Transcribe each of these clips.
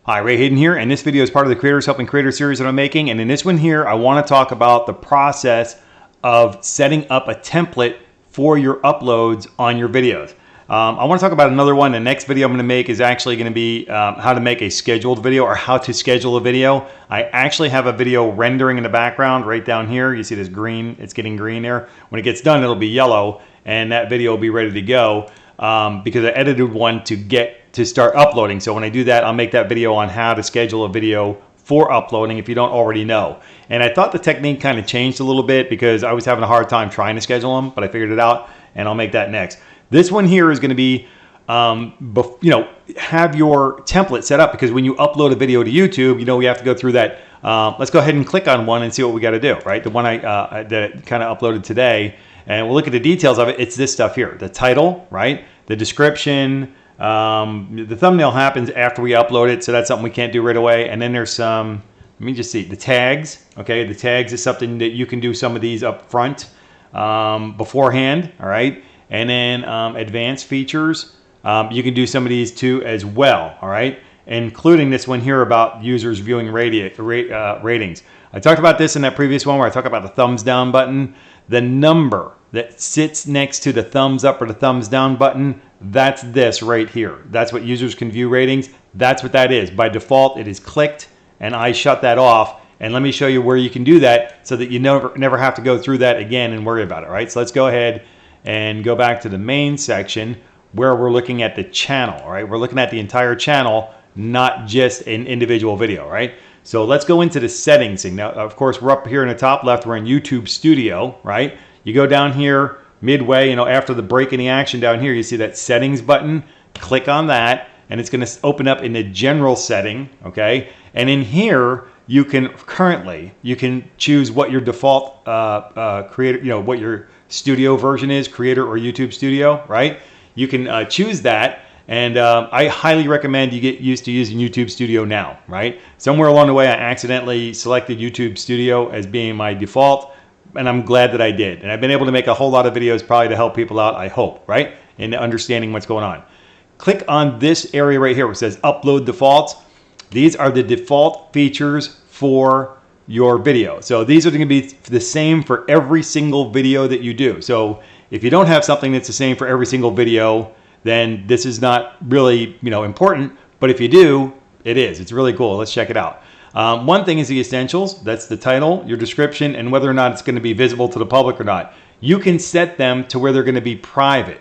Hi, Ray Hayden here, and this video is part of the Creators Helping Creators series that I'm making. And in this one here, I want to talk about the process of setting up a template for your uploads on your videos. I want to talk about another one. The next video I'm going to make is actually going to be how to make a scheduled video, or how to schedule a video. I actually have a video rendering in the background right down here. You see this green, it's getting green there. When it gets done, it'll be yellow, and that video will be ready to go because I edited one to start uploading. So when I do that, I'll make that video on how to schedule a video for uploading if you don't already know. And I thought the technique kind of changed a little bit because I was having a hard time trying to schedule them, but I figured it out, and I'll make that next. This one here is going to be, have your template set up, because when you upload a video to YouTube, we have to go through that. Let's go ahead and click on one and see what we got to do, right? The one that kind of uploaded today, and we'll look at the details of it. It's this stuff here: the title, right? The description. The thumbnail happens after we upload it, so that's something we can't do right away. And then there's some, let me just see, the tags. Okay, the tags is something that you can do some of these up front beforehand, all right? And then advanced features, you can do some of these too as well, all right? Including this one here about users viewing ratings. I talked about this in that previous one where I talked about the thumbs down button. The number that sits next to the thumbs up or the thumbs down button, that's this right here. That's what users can view ratings. That's what that is. By default, it is clicked, and I shut that off. And let me show you where you can do that so that you never have to go through that again and worry about it, right? So let's go ahead and go back to the main section where we're looking at the channel, all right? We're looking at the entire channel, not just an individual video, right? So let's go into the settings thing. Now, of course, we're up here in the top left. We're in YouTube Studio, right? You go down here midway, after the break in the action down here, you see that settings button. Click on that, and it's going to open up in the general setting, okay? And in here, you can choose what your default creator, what your studio version is, Creator or YouTube Studio, right? You can choose that. And I highly recommend you get used to using YouTube Studio now, right? Somewhere along the way, I accidentally selected YouTube Studio as being my default, and I'm glad that I did. And I've been able to make a whole lot of videos probably to help people out, I hope, right? In understanding what's going on. Click on this area right here where it says Upload Defaults. These are the default features for your video. So these are going to be the same for every single video that you do. So if you don't have something that's the same for every single video, then this is not really, important. But if you do, it is. It's really cool. Let's check it out. One thing is the essentials. That's the title, your description, and whether or not it's going to be visible to the public or not. You can set them to where they're going to be private.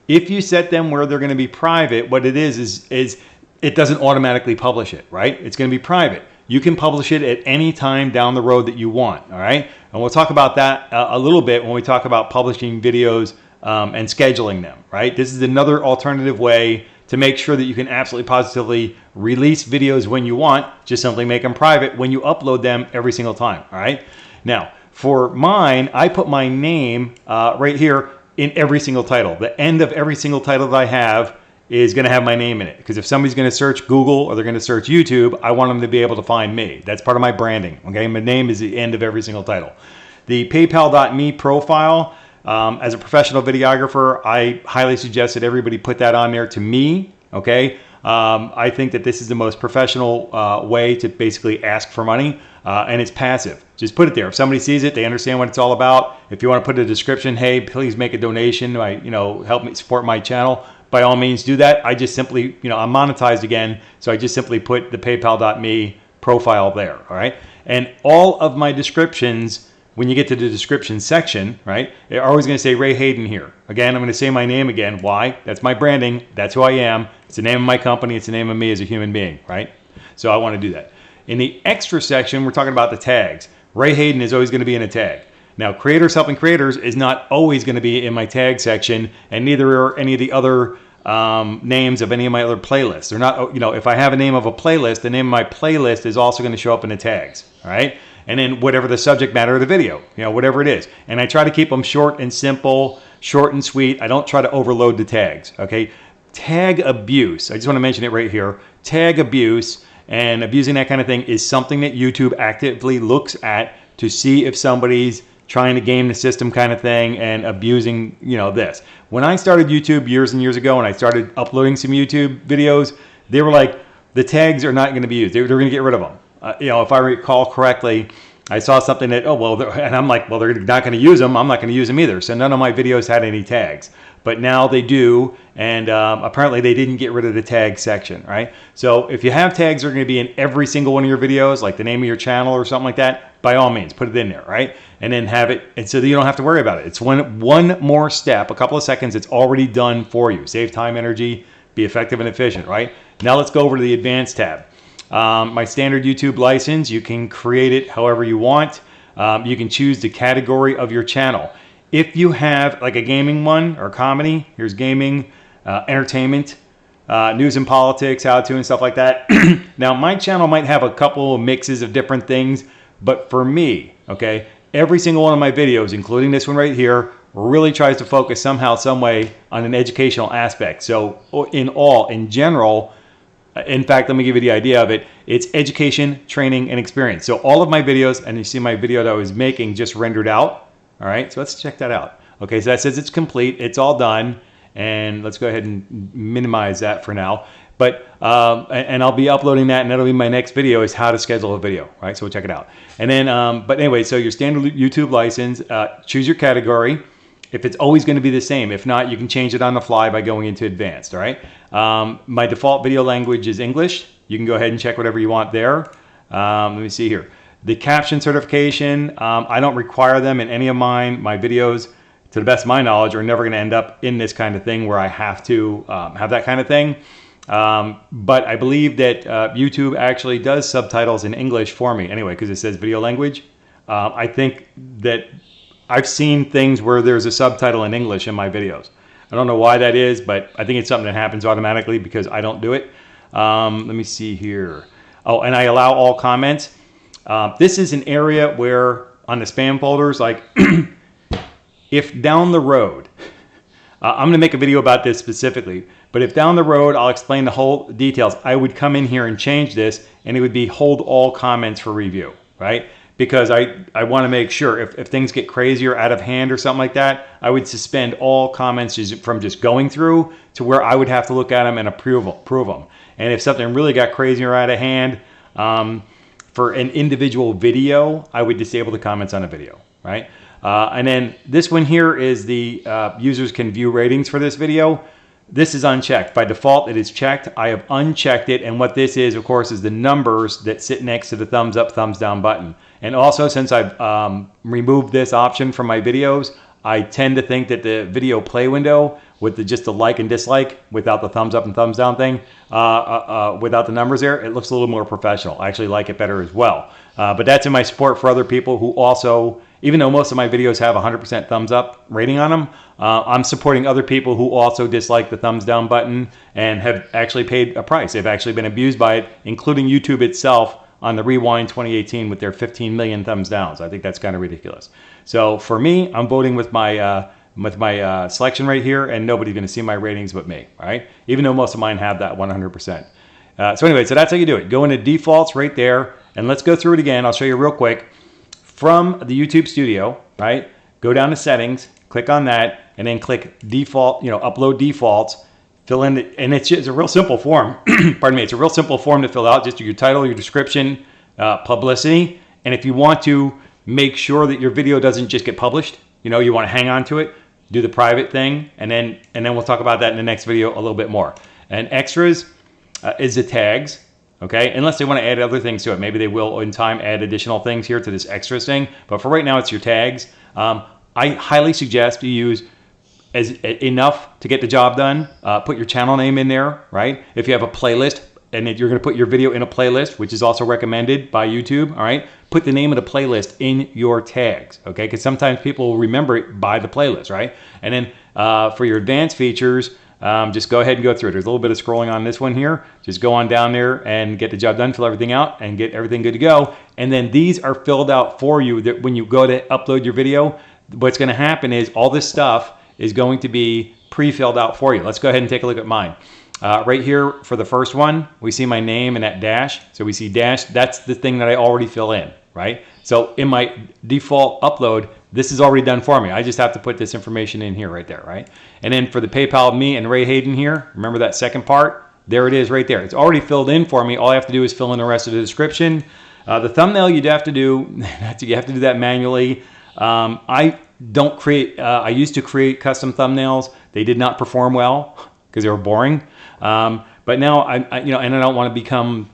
If you set them where they're going to be private, what it is it doesn't automatically publish it, right? It's going to be private. You can publish it at any time down the road that you want, all right? And we'll talk about that a little bit when we talk about publishing videos and scheduling them, right? This is another alternative way to make sure that you can absolutely positively release videos when you want. Just simply make them private when you upload them every single time, all right? Now, for mine, I put my name right here in every single title. The end of every single title that I have is going to have my name in it, because if somebody's going to search Google or they're going to search YouTube, I want them to be able to find me. That's part of my branding, okay? My name is the end of every single title. The PayPal.me profile, as a professional videographer, I highly suggest that everybody put that on there to me, okay? I think that this is the most professional way to basically ask for money, and it's passive. Just put it there. If somebody sees it, they understand what it's all about. If you want to put a description, hey, please make a donation, help me support my channel, by all means do that. I just simply, I'm monetized again, so I just simply put the PayPal.me profile there, all right? And all of my descriptions, when you get to the description section, right, they're always going to say Ray Hayden here. Again, I'm going to say my name again. Why? That's my branding. That's who I am. It's the name of my company. It's the name of me as a human being, right? So I want to do that. In the extra section, we're talking about the tags. Ray Hayden is always going to be in a tag. Now, Creators Helping Creators is not always going to be in my tag section, and neither are any of the other names of any of my other playlists. They're not, if I have a name of a playlist, the name of my playlist is also going to show up in the tags, all right? And then whatever the subject matter of the video, whatever it is. And I try to keep them short and simple, short and sweet. I don't try to overload the tags, okay? Tag abuse, I just want to mention it right here. Tag abuse and abusing that kind of thing is something that YouTube actively looks at to see if somebody's trying to game the system kind of thing and abusing, this. When I started YouTube years and years ago and I started uploading some YouTube videos, they were like, the tags are not going to be used. They're going to get rid of them. You know, if I recall correctly, I saw something that, oh, well, and I'm like, well, they're not going to use them. I'm not going to use them either. So none of my videos had any tags. But now they do, and apparently they didn't get rid of the tag section, right? So if you have tags that are going to be in every single one of your videos, like the name of your channel or something like that, by all means, put it in there, right? And then have it, and so that you don't have to worry about it. It's one more step, a couple of seconds, it's already done for you. Save time, energy, be effective and efficient, right? Now let's go over to the advanced tab. My standard YouTube license, you can create it however you want. You can choose the category of your channel. If you have like a gaming one or comedy, here's gaming, entertainment, news and politics, how to and stuff like that. Now my channel might have a couple of mixes of different things, but for me, okay, every single one of my videos, including this one right here, really tries to focus somehow, some way on an educational aspect. So in general, in fact, let me give you the idea of it. It's education, training, and experience. So all of my videos, and you see my video that I was making just rendered out. All right, so let's check that out. Okay, so that says it's complete. It's all done. And let's go ahead and minimize that for now. But, and I'll be uploading that, and that'll be my next video, is how to schedule a video, right? So we'll check it out. And then, but anyway, so your standard YouTube license, choose your category. If it's always going to be the same. If not, you can change it on the fly by going into advanced, all right? My default video language is English. You can go ahead and check whatever you want there. Let me see here. The caption certification, I don't require them in any of mine. My videos, to the best of my knowledge, are never going to end up in this kind of thing where I have to have that kind of thing. But I believe that YouTube actually does subtitles in English for me anyway, because it says video language. I think that I've seen things where there's a subtitle in English in my videos. I don't know why that is, but I think it's something that happens automatically because I don't do it. Let me see here. Oh, and I allow all comments. This is an area where on the spam folders, like if down the road, I'm going to make a video about this specifically, but if down the road I'll explain the whole details, I would come in here and change this, and it would be hold all comments for review, right? Because I want to make sure if things get crazy or out of hand or something like that, I would suspend all comments from just going through to where I would have to look at them and approve them. And if something really got crazy or out of hand, for an individual video, I would disable the comments on a video, right? And then this one here is the users can view ratings for this video. This is unchecked. By default, it is checked. I have unchecked it, and what this is, of course, is the numbers that sit next to the thumbs up, thumbs down button. And also, since I've removed this option from my videos, I tend to think that the video play window with just the like and dislike without the thumbs up and thumbs down thing, without the numbers there, it looks a little more professional. I actually like it better as well. But that's in my support for other people who also, even though most of my videos have 100% thumbs up rating on them, I'm supporting other people who also dislike the thumbs down button and have actually paid a price. They've actually been abused by it, including YouTube itself on the Rewind 2018 with their 15 million thumbs downs. I think that's kind of ridiculous. So for me, I'm voting with my selection right here, and nobody's going to see my ratings but me, all right? Even though most of mine have that 100%. So anyway, so that's how you do it. Go into defaults right there, and let's go through it again. I'll show you real quick. From the YouTube Studio, right, go down to settings, click on that, and then click default, upload defaults, fill in, and it's a real simple form. Pardon me, it's a real simple form to fill out, just your title, your description, publicity, and if you want to make sure that your video doesn't just get published, you want to hang on to it, do the private thing, and then we'll talk about that in the next video a little bit more. And extras is the tags. Okay, unless they want to add other things to it. Maybe they will in time add additional things here to this extras thing. But for right now, it's your tags. I highly suggest you use enough to get the job done. Put your channel name in there, right? If you have a playlist and you're going to put your video in a playlist, which is also recommended by YouTube, all right? Put the name of the playlist in your tags, okay? Because sometimes people will remember it by the playlist, right? And then for your advanced features, just go ahead and go through it. There's a little bit of scrolling on this one here. Just go on down there and get the job done, fill everything out, and get everything good to go. And then these are filled out for you that when you go to upload your video, what's going to happen is all this stuff is going to be pre-filled out for you. Let's go ahead and take a look at mine. Right here for the first one, we see my name and that dash. So we see dash, that's the thing that I already fill in, right? So in my default upload, this is already done for me. I just have to put this information in here right there, right? And then for the PayPal me and Ray Hayden here, remember that second part? there it is right there. It's already filled in for me. All I have to do is fill in the rest of the description. The thumbnail you'd have to do, you have to do that manually. I don't create, I used to create custom thumbnails. They did not perform well because they were boring. But now and I don't want to become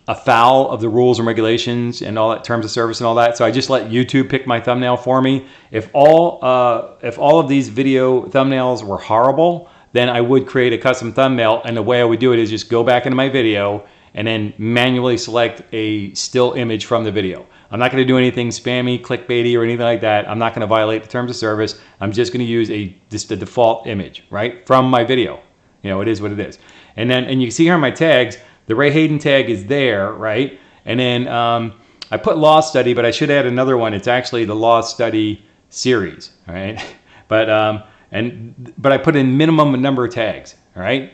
afoul of the rules and regulations and all that, terms of service and all that. So I just let YouTube pick my thumbnail for me. If all of these video thumbnails were horrible, then I would create a custom thumbnail. And the way I would do it is just go back into my video and then manually select a still image from the video. I'm not going to do anything spammy, clickbaity, or anything like that. I'm not going to violate the terms of service. I'm just going to use just the default image, right, from my video. It is what it is. And you can see here on my tags, the Ray Hayden tag is there, right? And then I put law study, but I should add another one. It's actually the law study series, all right? But I put in minimum number of tags, all right?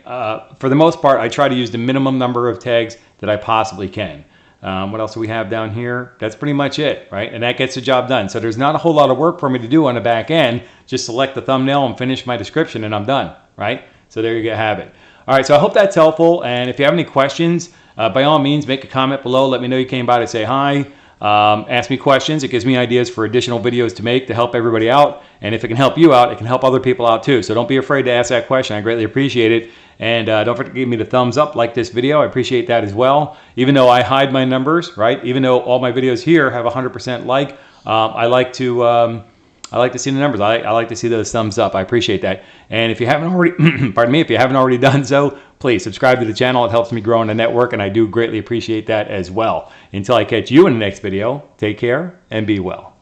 For the most part, I try to use the minimum number of tags that I possibly can. What else do we have down here? That's pretty much it, right? And that gets the job done. So there's not a whole lot of work for me to do on the back end. Just select the thumbnail and finish my description and I'm done, right? So there you have it. All right, so I hope that's helpful. And if you have any questions, by all means, make a comment below. Let me know you came by to say hi. Ask me questions. It gives me ideas for additional videos to make to help everybody out. And if it can help you out, it can help other people out too. So don't be afraid to ask that question. I greatly appreciate it. And don't forget to give me the thumbs up, like this video. I appreciate that as well. Even though I hide my numbers, right? Even though all my videos here have 100% like, I like to see the numbers. I like to see those thumbs up. I appreciate that. And if you haven't already, pardon me, if you haven't already done so, please subscribe to the channel. It helps me grow in the network, and I do greatly appreciate that as well. Until I catch you in the next video, take care and be well.